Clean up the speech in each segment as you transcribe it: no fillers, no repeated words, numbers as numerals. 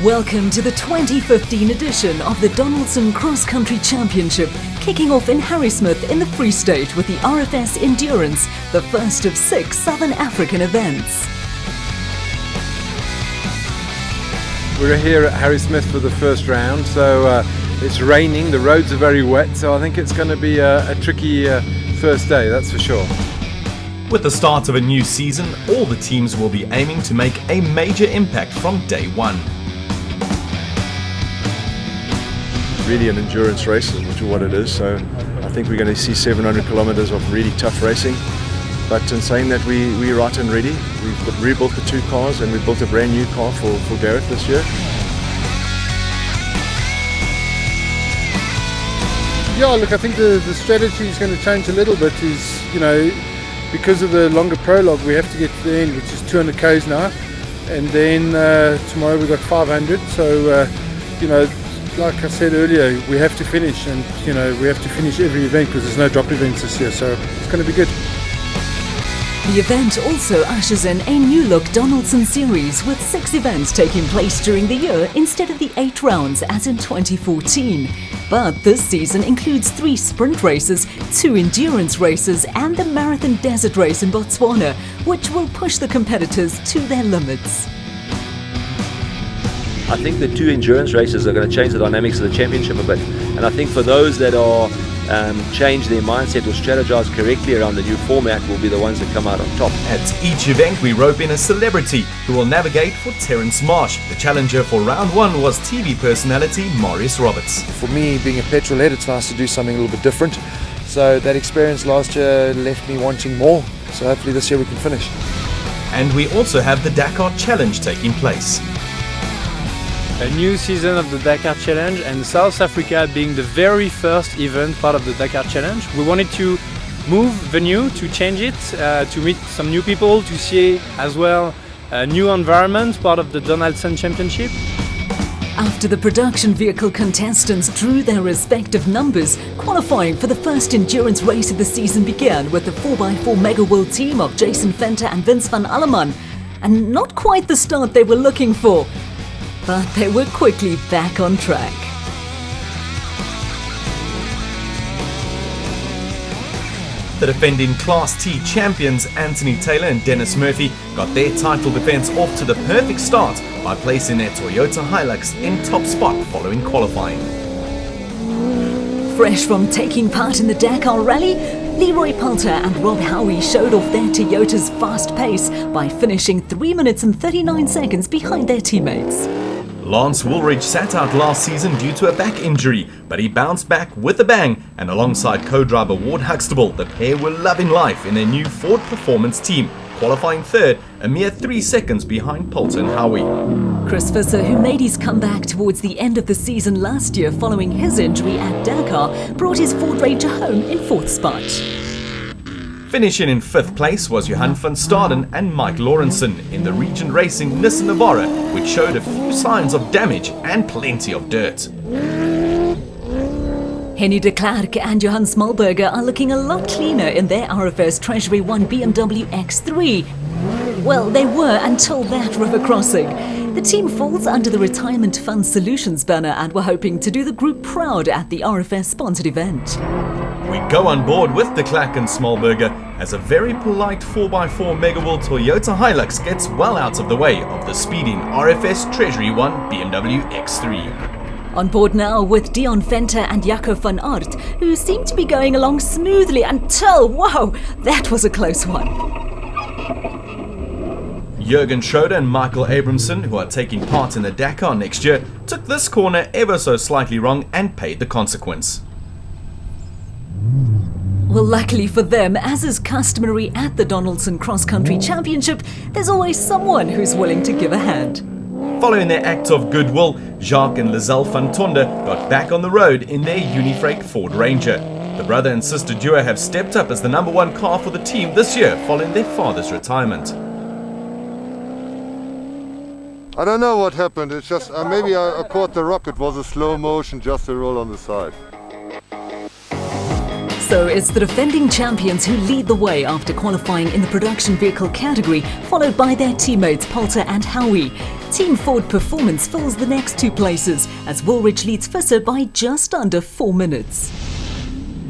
Welcome to the 2015 edition of the Donaldson Cross Country Championship, kicking off in Harrismith in the Free State with the RFS Endurance, the first of 6 Southern African events. We're here at Harrismith for the first round, so it's raining, the roads are very wet, so I think it's going to be a tricky first day, that's for sure. With the start of a new season, all the teams will be aiming to make a major impact from day one. Really an endurance race, which is what it is, so I think we're going to see 700 kilometers of really tough racing. But in saying that, we're right and ready. We've rebuilt the 2 cars and we built a brand new car for Gareth this year. Yeah, look, I think the strategy is going to change a little bit. Because of the longer prologue, we have to get to the end, which is 200 k's now, and then tomorrow we've got 500. So like I said earlier, we have to finish, and we have to finish every event because there's no drop events this year, so it's going to be good. The event also ushers in a new look Donaldson series with 6 events taking place during the year instead of the 8 rounds as in 2014. But this season includes 3 sprint races, 2 endurance races and the marathon desert race in Botswana, which will push the competitors to their limits. I think the 2 endurance races are going to change the dynamics of the championship a bit, and I think for those that are change their mindset or strategize correctly around the new format will be the ones that come out on top. At each event we rope in a celebrity who will navigate for Terrence Marsh. The challenger for round 1 was TV personality Maurice Roberts. For me, being a petrol head, it's nice to do something a little bit different. So that experience last year left me wanting more. So hopefully this year we can finish. And we also have the Dakar Challenge taking place. A new season of the Dakar Challenge, and South Africa being the very first event part of the Dakar Challenge. We wanted to move venue, to change it, to meet some new people, to see as well a new environment, part of the Donaldson Championship. After the production vehicle contestants drew their respective numbers, qualifying for the first endurance race of the season began with the 4x4 Mega World team of Jason Venter and Vince van Alleman. And not quite the start they were looking for, but they were quickly back on track. The defending Class T champions Anthony Taylor and Dennis Murphy got their title defense off to the perfect start by placing their Toyota Hilux in top spot following qualifying. Fresh from taking part in the Dakar Rally, Leroy Poulter and Rob Howie showed off their Toyota's fast pace by finishing 3 minutes and 39 seconds behind their teammates. Lance Woolridge sat out last season due to a back injury, but he bounced back with a bang, and alongside co-driver Ward Huxtable, the pair were loving life in their new Ford Performance team, qualifying 3rd, a mere 3 seconds behind Poulter and Howie. Chris Visser, who made his comeback towards the end of the season last year following his injury at Dakar, brought his Ford Ranger home in 4th spot. Finishing in 5th place was Johan van Staden and Mike Lawrenson in the Regent Racing Nissan Navara, which showed a few signs of damage and plenty of dirt. Henny de Klerk and Johan Smallberger are looking a lot cleaner in their RFS Treasury 1 BMW X3. Well, they were until that river crossing. The team falls under the Retirement Fund Solutions banner and were hoping to do the group proud at the RFS sponsored event. We go on board with de Klerk and Smallberger as a very polite 4x4 Megaworld Toyota Hilux gets well out of the way of the speeding RFS Treasury 1 BMW X3. On board now with Dion Venter and Jaco van Aert, who seem to be going along smoothly until, whoa, that was a close one. Jürgen Schroeder and Michael Abramson, who are taking part in the Dakar next year, took this corner ever so slightly wrong and paid the consequence. Well, luckily for them, as is customary at the Donaldson Cross Country Championship, there's always someone who's willing to give a hand. Following their act of goodwill, Jacques and Lizelle van Tonde got back on the road in their Unifreight Ford Ranger. The brother and sister duo have stepped up as the number 1 car for the team this year following their father's retirement. I don't know what happened, it's just maybe I caught the rock, it was a slow motion, just a roll on the side. So it's the defending champions who lead the way after qualifying in the production vehicle category, followed by their teammates Poulter and Howie. Team Ford Performance fills the next 2 places as Woolwich leads Visser by just under 4 minutes.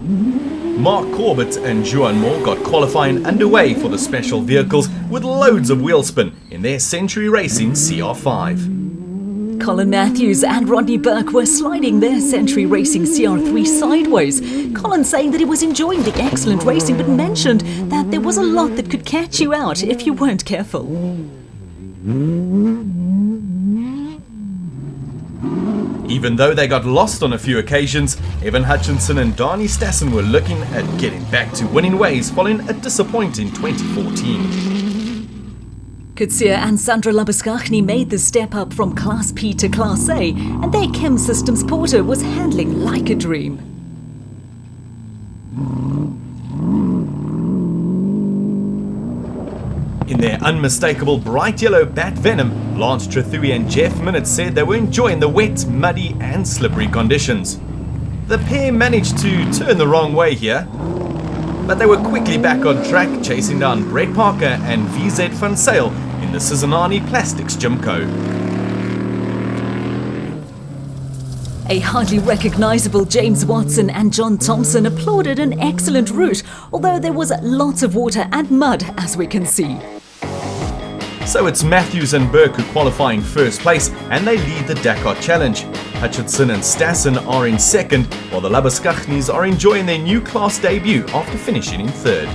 Mark Corbett and Juan Moore got qualifying underway for the special vehicles with loads of wheel spin in their Century Racing CR5. Colin Matthews and Rodney Burke were sliding their Century Racing CR3 sideways. Colin saying that he was enjoying the excellent racing but mentioned that there was a lot that could catch you out if you weren't careful. Even though they got lost on a few occasions, Evan Hutchinson and Darnie Stassen were looking at getting back to winning ways following a disappointing 2014. Kutsia and Sandra Labuskachny made the step up from Class P to Class A, and their Chem Systems Porter was handling like a dream. In their unmistakable bright yellow Bat Venom, Lance Trethui and Jeff Minnett said they were enjoying the wet, muddy and slippery conditions. The pair managed to turn the wrong way here, but they were quickly back on track, chasing down Brett Parker and VZ Van Sale in the Sizanani Plastics Gymco. A hardly recognisable James Watson and John Thompson applauded an excellent route, although there was lots of water and mud, as we can see. So it's Matthews and Burke who qualify in first place, and they lead the Dakar Challenge. Hutchinson and Stassen are in second, while the Labuskachnis are enjoying their new class debut after finishing in third.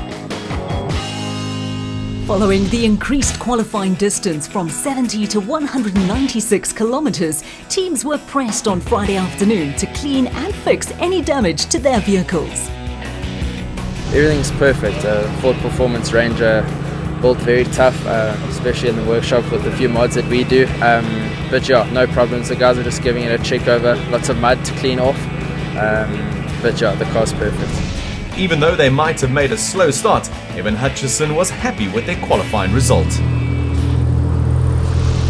Following the increased qualifying distance from 70 to 196 kilometres, teams were pressed on Friday afternoon to clean and fix any damage to their vehicles. Everything's perfect. Ford Performance Ranger built very tough, especially in the workshop with the few mods that we do. But yeah, no problems. The guys are just giving it a check over. Lots of mud to clean off. But yeah, the car's perfect. Even though they might have made a slow start, Evan Hutchinson was happy with their qualifying result.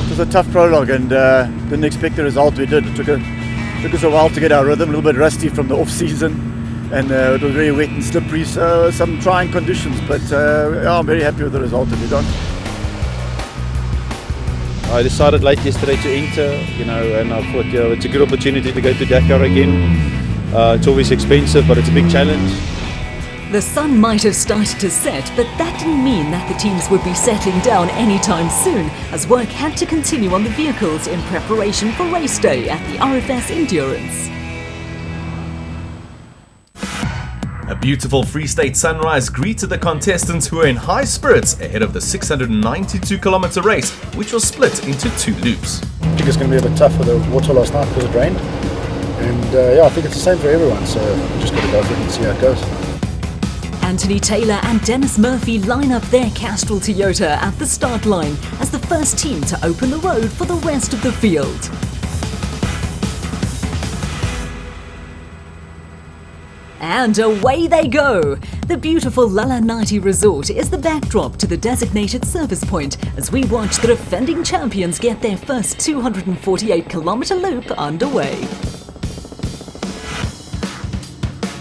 It was a tough prologue and didn't expect the result we did. It took us a while to get our rhythm, a little bit rusty from the off-season, and it was very wet and slippery, so some trying conditions, but yeah, I'm very happy with the result that we got. I decided late yesterday to enter, and I thought, it's a good opportunity to go to Dakar again. It's always expensive, but it's a big challenge. The sun might have started to set, but that didn't mean that the teams would be settling down anytime soon, as work had to continue on the vehicles in preparation for race day at the RFS Endurance. A beautiful Free State sunrise greeted the contestants who were in high spirits ahead of the 692-kilometre race, which was split into 2 loops. I think it's going to be a bit tough with the water last night because it rained. And yeah, I think it's the same for everyone, so we're just going to go for it and see how it goes. Anthony Taylor and Dennis Murphy line up their Castrol Toyota at the start line as the first team to open the road for the rest of the field. And away they go! The beautiful Lalanati Resort is the backdrop to the designated service point as we watch the defending champions get their first 248-kilometre loop underway.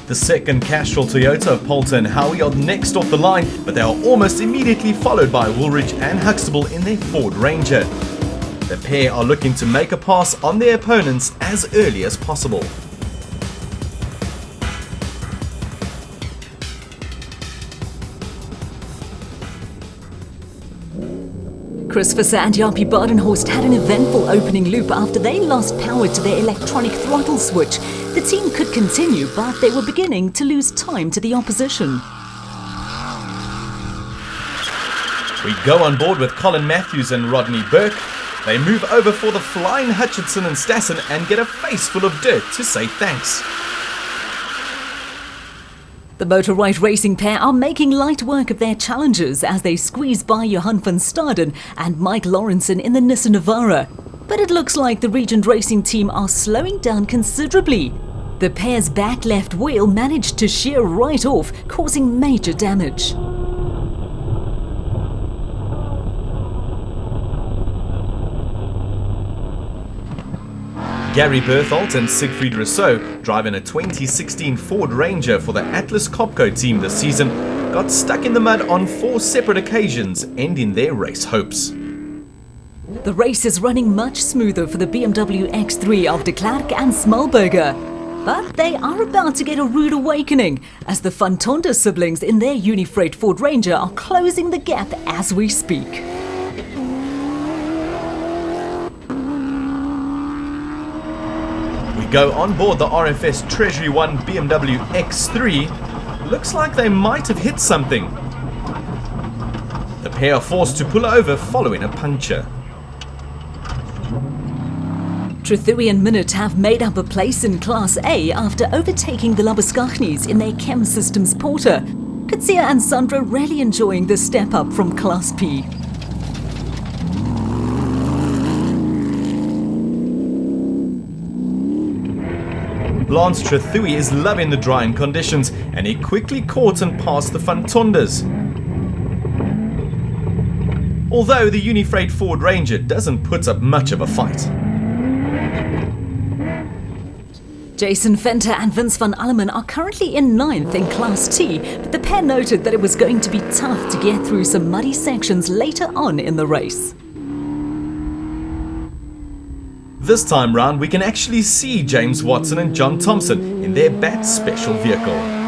The second Castrol Toyota, Poulter and Howie are next off the line, but they are almost immediately followed by Woolwich and Huxtable in their Ford Ranger. The pair are looking to make a pass on their opponents as early as possible. Chris Visser and Jaapie Badenhorst had an eventful opening loop after they lost power to their electronic throttle switch. The team could continue, but they were beginning to lose time to the opposition. We go on board with Colin Matthews and Rodney Burke. They move over for the flying Hutchinson and Stassen and get a face full of dirt to say thanks. The Motorride Racing pair are making light work of their challenges as they squeeze by Johan van Staden and Mike Lawrenson in the Nissan Navara. But it looks like the Regent Racing team are slowing down considerably. The pair's back left wheel managed to shear right off, causing major damage. Gary Berthold and Siegfried Rousseau, driving a 2016 Ford Ranger for the Atlas Copco team this season, got stuck in the mud on 4 separate occasions, ending their race hopes. The race is running much smoother for the BMW X3 of de Klerk and Smallberger. But they are about to get a rude awakening as the Van Tonder siblings in their Unifreight Ford Ranger are closing the gap as we speak. We go on board the RFS Treasury One BMW X3. Looks like they might have hit something. The pair are forced to pull over following a puncture. Trethewey and Minute have made up a place in Class A after overtaking the Labuschaghnis in their Chem Systems Porter. Katsia and Sandra really enjoying the step up from Class P. Lance Trethewey is loving the drying conditions and he quickly caught and passed the Van Tonders. Although the Unifreight Ford Ranger doesn't put up much of a fight. Jason Venter and Vince van Alleman are currently in 9th in Class T, but the pair noted that it was going to be tough to get through some muddy sections later on in the race. This time round we can actually see James Watson and John Thompson in their BAT special vehicle.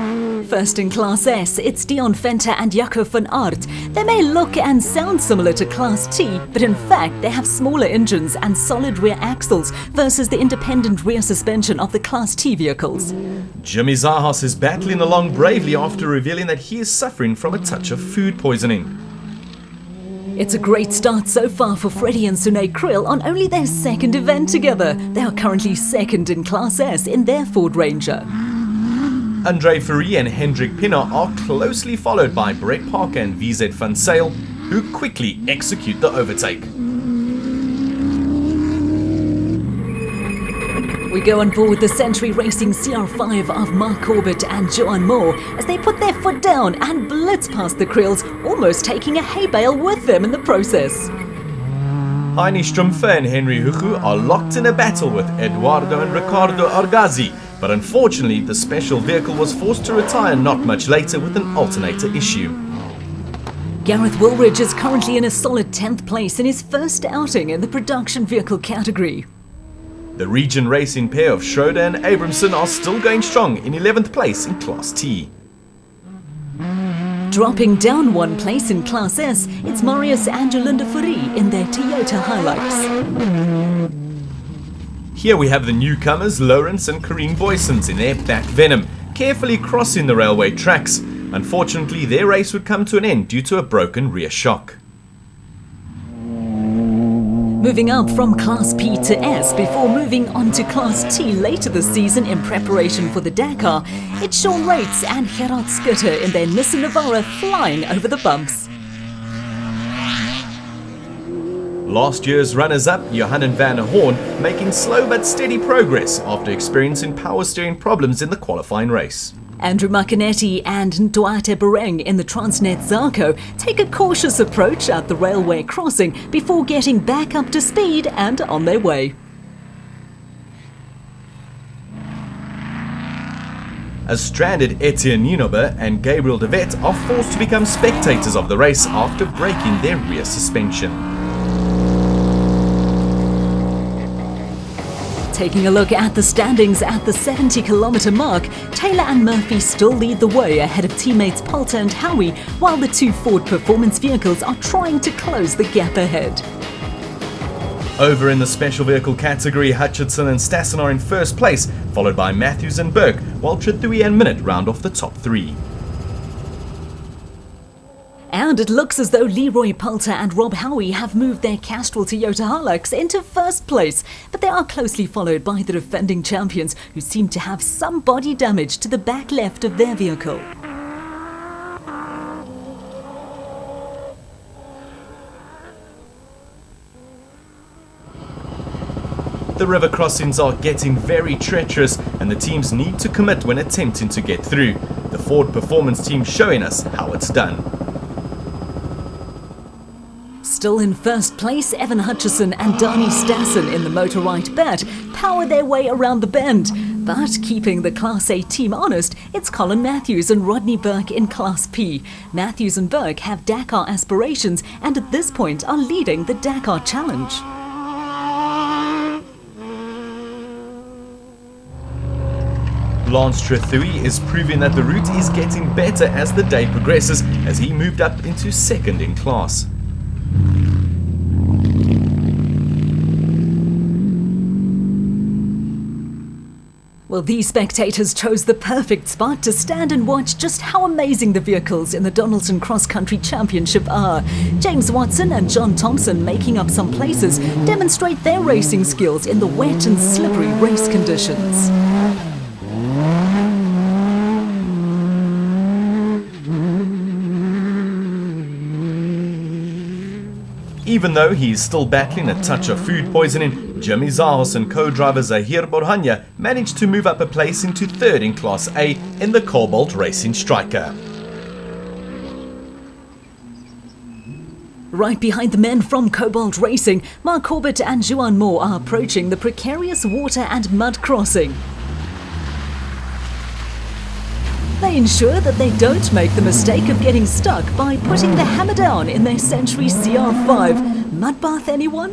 First in Class S, it's Dion Venter and Jaco van Aert. They may look and sound similar to Class T, but in fact they have smaller engines and solid rear axles versus the independent rear suspension of the Class T vehicles. Jimmy Zahas is battling along bravely after revealing that he is suffering from a touch of food poisoning. It's a great start so far for Freddie and Sune Krill on only their second event together. They are currently second in Class S in their Ford Ranger. Andre Fourie and Hendrik Pinner are closely followed by Brett Parker and VZ Van Sale, who quickly execute the overtake. We go on board the Century Racing CR5 of Mark Corbett and Johan Moore as they put their foot down and blitz past the Krills, almost taking a hay bale with them in the process. Heini Strumpfer and Henry Hugu are locked in a battle with Eduardo and Ricardo Argazi, but unfortunately the special vehicle was forced to retire not much later with an alternator issue. Gareth Woolridge is currently in a solid 10th place in his first outing in the production vehicle category. The region racing pair of Schroeder and Abramson are still going strong in 11th place in Class T. Dropping down one place in Class S, it's Marius and Jolanda Fourie in their Toyota Hilux. Here we have the newcomers Lawrence and Corrine Boysons in their Bat Venom, carefully crossing the railway tracks. Unfortunately, their race would come to an end due to a broken rear shock. Moving up from Class P to S before moving on to Class T later this season in preparation for the Dakar, it's Sean Reitz and Gerard Schutter in their Nissan Navara flying over the bumps. Last year's runners-up, Johannes van der Hoorn, making slow but steady progress after experiencing power steering problems in the qualifying race. Andrew Macanetti and Ntoate Bereng in the Transnet Zarco take a cautious approach at the railway crossing before getting back up to speed and on their way. A stranded Etienne Ninobe and Gabriel de Wet are forced to become spectators of the race after breaking their rear suspension. Taking a look at the standings at the 70-kilometre mark, Taylor and Murphy still lead the way ahead of teammates Poulter and Howie, while the two Ford performance vehicles are trying to close the gap ahead. Over in the special vehicle category, Hutchinson and Stassen are in first place, followed by Matthews and Burke, while Trethewey and Minute round off the top three. And it looks as though Leroy Poulter and Rob Howie have moved their Castrol Toyota Hilux into first place, but they are closely followed by the defending champions, who seem to have some body damage to the back left of their vehicle. The river crossings are getting very treacherous and the teams need to commit when attempting to get through. The Ford Performance team showing us how it's done. Still in first place, Evan Hutchison and Dani Stassen in the Motorite Bat power their way around the bend. But keeping the Class A team honest, it's Colin Matthews and Rodney Burke in Class P. Matthews and Burke have Dakar aspirations and at this point are leading the Dakar Challenge. Lance Trethui is proving that the route is getting better as the day progresses, as he moved up into second in class. Well, these spectators chose the perfect spot to stand and watch just how amazing the vehicles in the Donaldson Cross Country Championship are. James Watson and John Thompson, making up some places, demonstrate their racing skills in the wet and slippery race conditions. Even though he's still battling a touch of food poisoning, Jimmy Zahos and co-driver Zahir Borhanya managed to move up a place into third in Class A in the Cobalt Racing Striker. Right behind the men from Cobalt Racing, Mark Corbett and Juan Moore are approaching the precarious water and mud crossing. They ensure that they don't make the mistake of getting stuck by putting the hammer down in their Century CR5. Mud bath, anyone?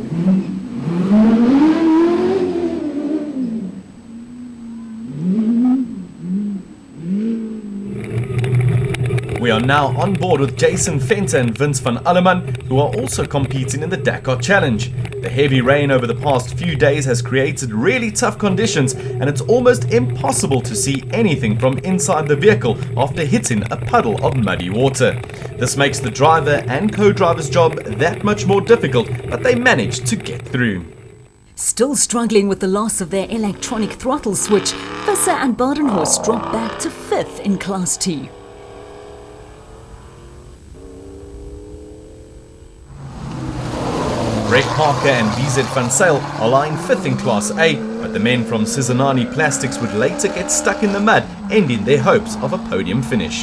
We are now on board with Jason Fenter and Vince van Alleman, who are also competing in the Dakar Challenge. The heavy rain over the past few days has created really tough conditions, and it's almost impossible to see anything from inside the vehicle after hitting a puddle of muddy water. This makes the driver and co-driver's job that much more difficult, but they managed to get through. Still struggling with the loss of their electronic throttle switch, Visser and Badenhorst drop back to 5th in Class T. Greg Parker and VZ Van Zyl are lying 5th in Class A, but the men from Sizanani Plastics would later get stuck in the mud, ending their hopes of a podium finish.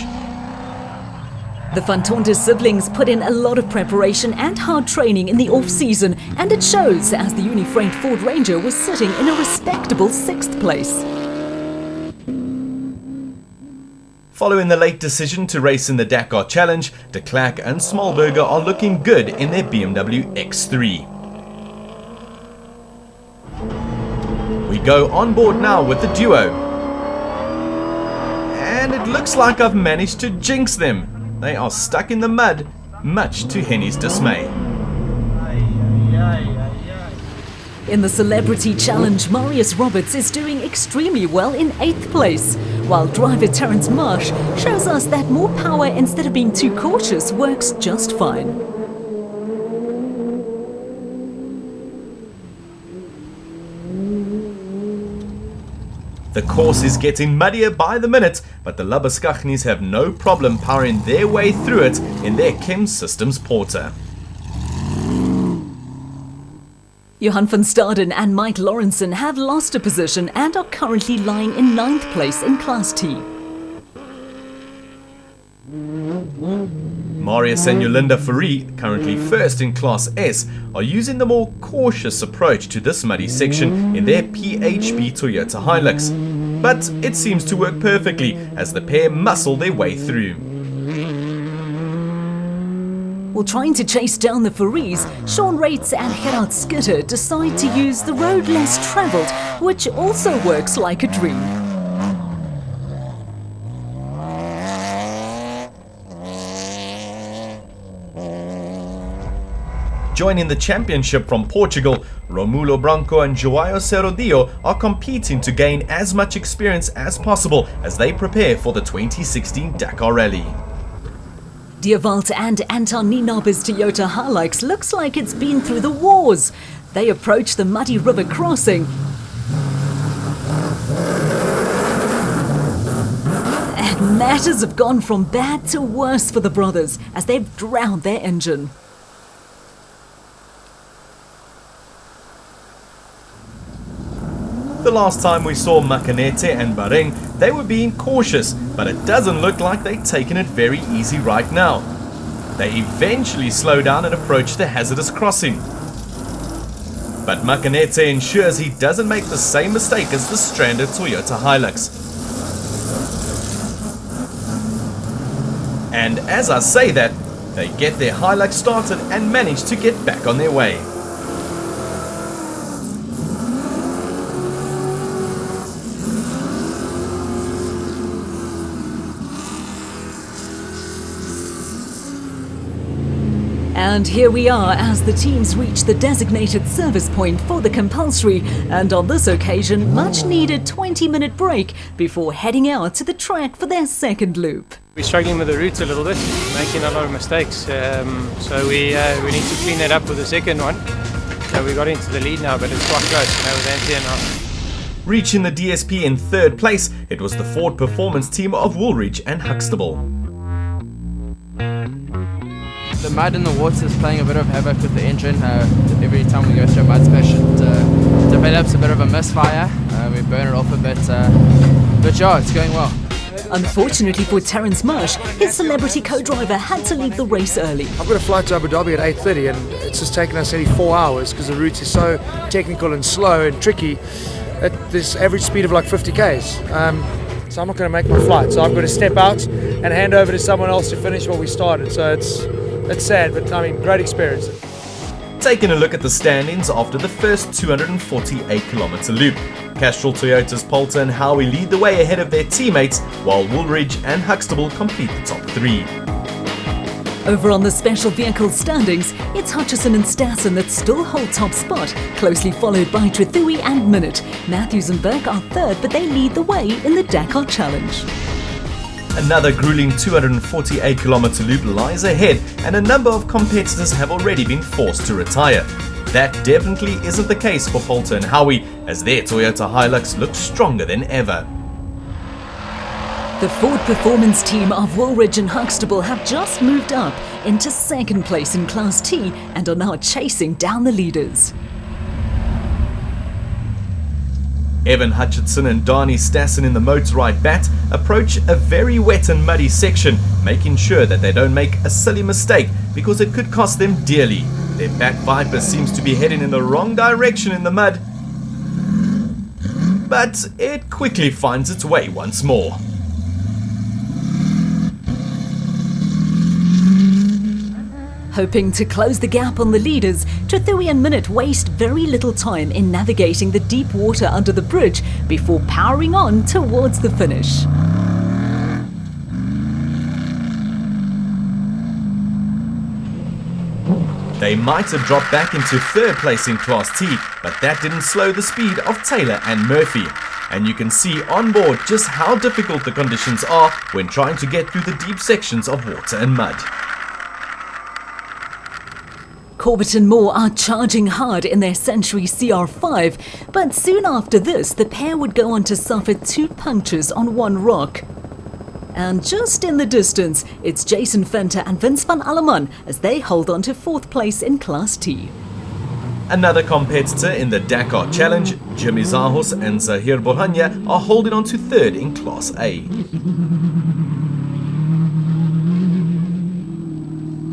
The Van Tonder siblings put in a lot of preparation and hard training in the off-season, and it shows as the Unifreight Ford Ranger was sitting in a respectable 6th place. Following the late decision to race in the Dakar Challenge, de Klerk and Smallberger are looking good in their BMW X3. We go on board now with the duo. And it looks like I've managed to jinx them. They are stuck in the mud, much to Henny's dismay. In the Celebrity Challenge, Marius Roberts is doing extremely well in 8th place, while driver Terence Marsh shows us that more power instead of being too cautious works just fine. The course is getting muddier by the minute, but the Labuskachnis have no problem powering their way through it in their Chem Systems Porter. Johan van Staden and Mike Lawrenson have lost a position and are currently lying in 9th place in Class T. Marius and Yolinda Fourie, currently 1st in Class S, are using the more cautious approach to this muddy section in their PHB Toyota Hilux. But it seems to work perfectly as the pair muscle their way through. While trying to chase down the Fouries, Sean Rates and Gerard Skitter decide to use the road less travelled, which also works like a dream. Joining the championship from Portugal, Romulo Branco and Joao Cerrodillo are competing to gain as much experience as possible as they prepare for the 2016 Dakar Rally. Dierwald and Anton Nienaber's Toyota Hilux looks like it's been through the wars. They approach the muddy river crossing. And matters have gone from bad to worse for the brothers as they've drowned their engine. The last time we saw Macanete and Bahrain, they were being cautious, but it doesn't look like they've taken it very easy right now. They eventually slow down and approach the hazardous crossing. But Makanete ensures he doesn't make the same mistake as the stranded Toyota Hilux. And as I say that, they get their Hilux started and manage to get back on their way. And here we are as the teams reach the designated service point for the compulsory, and on this occasion, much needed 20-minute break before heading out to the track for their second loop. We're struggling with the routes a little bit, making a lot of mistakes, so we need to clean that up with the second one. So we got into the lead now, but it's quite close, with Anthea now. Reaching the DSP in third place, it was the Ford Performance team of Woolwich and Huxtable. The mud and the water is playing a bit of havoc with the engine. Every time we go through a mud splash, it develops a bit of a misfire. We burn it off a bit, but yeah, it's going well. Unfortunately for Terence Marsh, his celebrity co-driver had to leave the race early. I've got a flight to Abu Dhabi at 8:30 and it's just taken us nearly 4 hours because the route is so technical and slow and tricky at this average speed of like 50 k's. So I'm not going to make my flight, so I've got to step out and hand over to someone else to finish what we started. So it's sad, but I mean, great experience. Taking a look at the standings after the first 248-kilometer loop. Castrol Toyota's Poulter and Howie lead the way ahead of their teammates, while Woolwich and Huxtable complete the top three. Over on the special vehicle standings, it's Hutchison and Stassen that still hold top spot, closely followed by Trethewey and Minute. Matthews and Burke are third, but they lead the way in the Dakar Challenge. Another grueling 248-kilometer loop lies ahead, and a number of competitors have already been forced to retire. That definitely isn't the case for Poulter and Howie, as their Toyota Hilux looks stronger than ever. The Ford Performance team of Woolwich and Huxtable have just moved up into second place in Class T and are now chasing down the leaders. Evan Hutchinson and Darnie Stassen in the Motorride Bat approach a very wet and muddy section, making sure that they don't make a silly mistake because it could cost them dearly. Their back Viper seems to be heading in the wrong direction in the mud, but it quickly finds its way once more. Hoping to close the gap on the leaders, Trethewey and Minute waste very little time in navigating the deep water under the bridge before powering on towards the finish. They might have dropped back into third place in Class T, but that didn't slow the speed of Taylor and Murphy. And you can see on board just how difficult the conditions are when trying to get through the deep sections of water and mud. Corbett and Moore are charging hard in their Century CR5, but soon after this, the pair would go on to suffer 2 punctures on one rock. And just in the distance, it's Jason Venter and Vince van Alleman as they hold on to 4th place in Class T. Another competitor in the Dakar Challenge, Jimmy Zahos and Zahir Borhanya, are holding on to 3rd in Class A.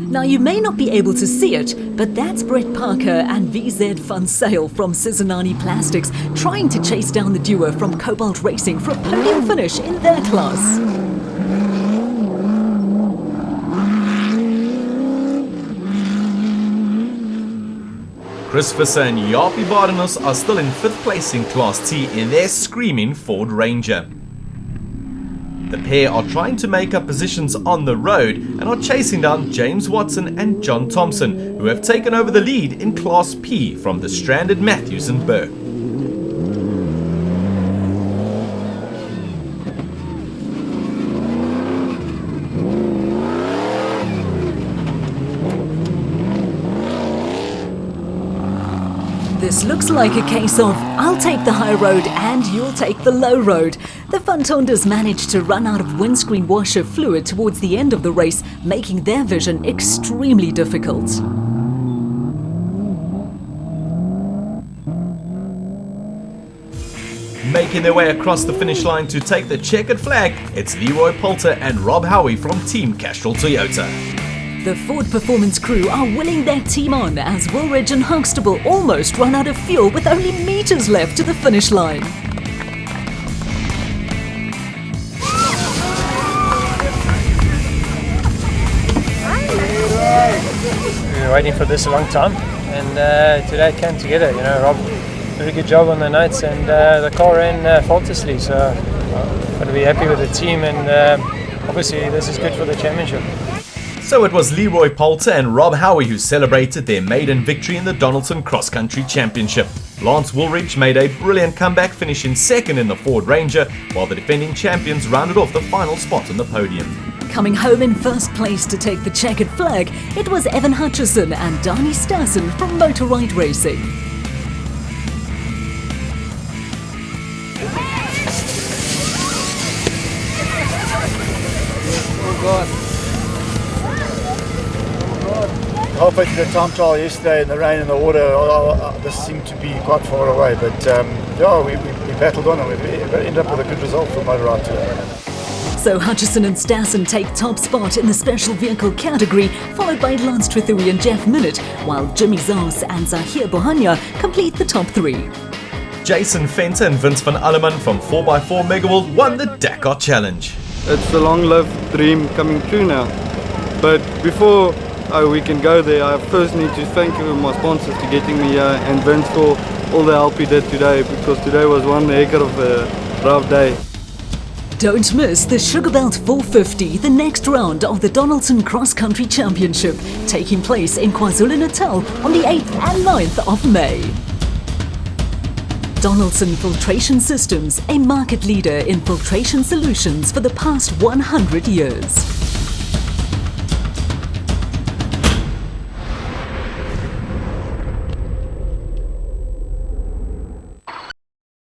Now you may not be able to see it, but that's Brett Parker and VZ Van Sale from Cincinnati Plastics trying to chase down the duo from Cobalt Racing for a podium finish in their class. Chris Visser and Yapi Bardenos are still in 5th place in Class T in their screaming Ford Ranger. The pair are trying to make up positions on the road and are chasing down James Watson and John Thompson, who have taken over the lead in Class P from the stranded Matthews and Burke. This looks like a case of, I'll take the high road and you'll take the low road. The Funtonders managed to run out of windscreen washer fluid towards the end of the race, making their vision extremely difficult. Making their way across the finish line to take the checkered flag, it's Leroy Poulter and Rob Howie from Team Castrol Toyota. The Ford Performance crew are willing their team on as Woolwich and Huxtable almost run out of fuel with only meters left to the finish line. We were waiting for this a long time, and today it came together. You know, Rob did a good job on the nights, and the car ran faultlessly. So I'm going to be happy with the team, and obviously this is good for the championship. So it was Leroy Poulter and Rob Howie who celebrated their maiden victory in the Donaldson Cross Country Championship. Lance Woolridge made a brilliant comeback, finishing second in the Ford Ranger, while the defending champions rounded off the final spot on the podium. Coming home in first place to take the checkered flag, it was Evan Hutchison and Dani Stassen from Motor Right Racing. Oh God. Halfway through the time trial yesterday in the rain and the water, this seemed to be quite far away, but yeah, we battled on and we ended up with a good result for Motor Right today. So Hutchison and Stassen take top spot in the special vehicle category, followed by Lance Trithui and Jeff Minnett, while Jimmy Zars and Zahir Bohania complete the top three. Jason Fenter and Vince van Alleman from 4x4 Megaworld won the Dakar Challenge. It's the long-lived dream coming true now. But before we can go there, I first need to thank my sponsors for getting me here and Vince for all the help he did today, because today was one heck of a rough day. Don't miss the Sugarbelt 450, the next round of the Donaldson Cross Country Championship, taking place in KwaZulu-Natal on the 8th and 9th of May. Donaldson Filtration Systems, a market leader in filtration solutions for the past 100 years.